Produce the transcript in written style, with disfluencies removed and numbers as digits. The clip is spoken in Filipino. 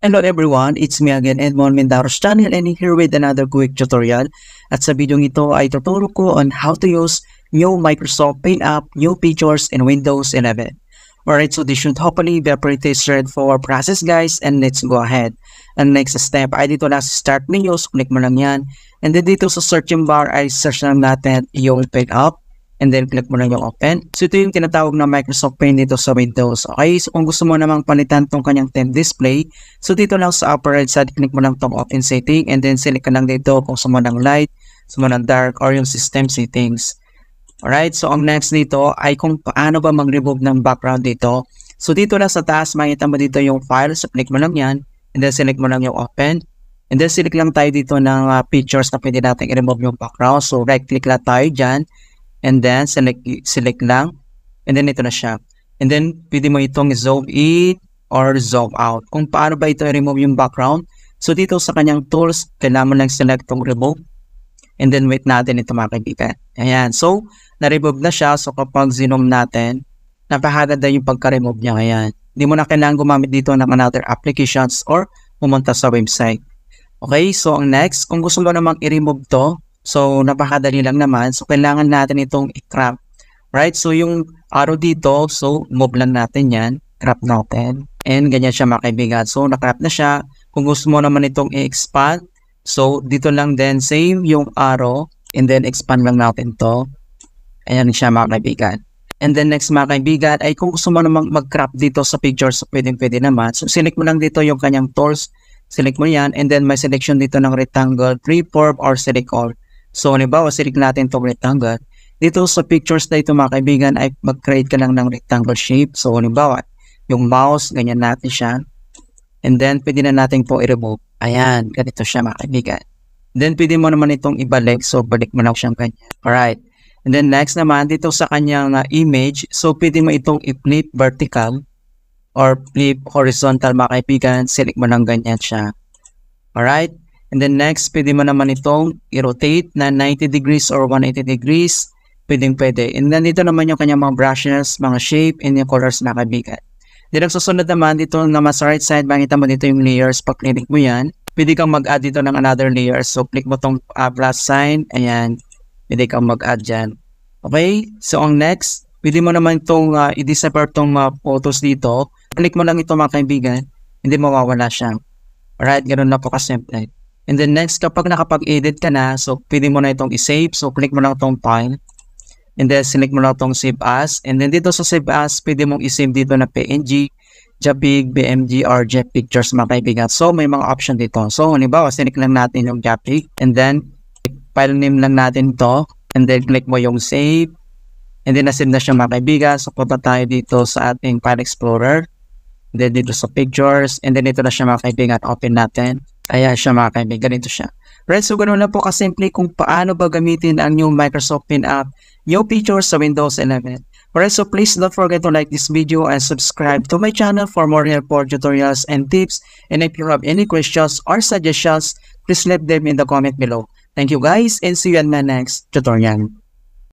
Hello everyone, it's me again, Edmond Mendaros channel, and here with another quick tutorial. At sa video ito ay tuturo ko on how to use new Microsoft Paint app, new features in Windows 11. Alright, so this should hopefully be a pretty straightforward process guys, and let's go ahead. And next step ay dito na sa start menu, so click mo lang yan. And then dito sa searching bar ay search lang natin yung Paint app. And then click mo lang yung open. So ito yung tinatawag na Microsoft Paint dito sa Windows. Okay, so kung gusto mo namang palitan tong kanyang temp display, so dito lang sa upper right side, click mo lang tong open setting and then select ka lang dito kung gusto mo ng light, gusto mo ng dark, or yung system settings. Alright, so ang next dito ay kung paano ba mag-remove ng background dito. So dito lang sa taas, makita mo dito yung file, so click mo lang yan and then select mo lang yung open. And then select lang tayo dito ng pictures na pwede natin i-remove yung background. So right click lang tayo dyan. And then, select lang. And then, ito na siya. And then, pwede mo itong zoom in or zoom out. Kung paano ba ito i-remove yung background. So, dito sa kanyang tools, kailangan mo lang select itong remove. And then, wait natin ito mga kaibigan. Ayan. So, na-remove na siya. So, kapag zoom natin, napakaganda yung pagka-remove niya. Ayan. Hindi mo na kailangan gumamit dito ng another applications or pumunta sa website. Okay. So, ang next, kung gusto mo namang i-remove to, so, napakadali lang naman. So, kailangan natin itong i-crop. Right? So, yung arrow dito, so, move lang natin yan. Crop natin. And ganyan siya mga kaibigan. So, na-crop na siya. Kung gusto mo naman itong i-expand, so, dito lang din, same yung arrow. And then, expand lang natin to. Ayan siya mga kaibigan. And then, next mga kaibigan, ay kung gusto mo namang mag-crop dito sa picture, so, pwede naman. So, select mo lang dito yung kanyang tools. Select mo yan. And then, may selection dito ng rectangle, freeform, or select all. So, halimbawa, select natin itong rectangle. Dito sa pictures na ito mga kaibigan ay mag-create ka lang ng rectangle shape. So, halimbawa, yung mouse, ganyan natin siya. And then, pwede na natin po i-remove. Ayan, ganito siya mga kaibigan. Then, pwede mo naman itong ibalik. So, balik mo lang siyang ganyan. Alright. And then, next naman, dito sa kanyang image. So, pwede mo itong i-flip vertical or flip horizontal mga kaibigan. Select mo lang ganyan siya. Alright. And then next, pwede mo naman itong i-rotate na 90 degrees or 180 degrees. Pwede. And then dito naman yung kanyang mga brushes, mga shape, and yung colors na kaibigan. Then ang susunod naman, dito naman sa right side, makita mo dito yung layers. Pag click mo yan, pwede kang mag-add dito ng another layer. So click mo itong plus sign. Ayan, pwede kang mag-add dyan. Okay, so ang next, pwede mo naman itong i-disappear itong photos dito. Click mo lang ito mga kaibigan, hindi mawawala siya. Alright, ganoon na po kasimple. And then next, kapag nakapag-edit ka na, so pwede mo na itong i-save. So click mo lang itong file. And then select mo lang itong save as. And then dito sa save as, pwede mong i-save dito na PNG, JPEG, BMG, or JPEG pictures mga kaibigan. So may mga option dito. So halimbawa, select lang natin yung JPEG. And then file name lang natin ito. And then click mo yung save. And then nasave na siya mga kaibigan. So punta tayo dito sa ating File Explorer. And then dito sa pictures. And then dito na siya mga kaibigan. Open natin. Ayan siya mga kaibigan, ganito siya. Right, so ganoon lang po kasimple kung paano ba gamitin ang new Microsoft Paint app, new features sa Windows 11. Alright, so please don't forget to like this video and subscribe to my channel for more helpful tutorials and tips. And if you have any questions or suggestions, please leave them in the comment below. Thank you guys and see you in my next tutorial.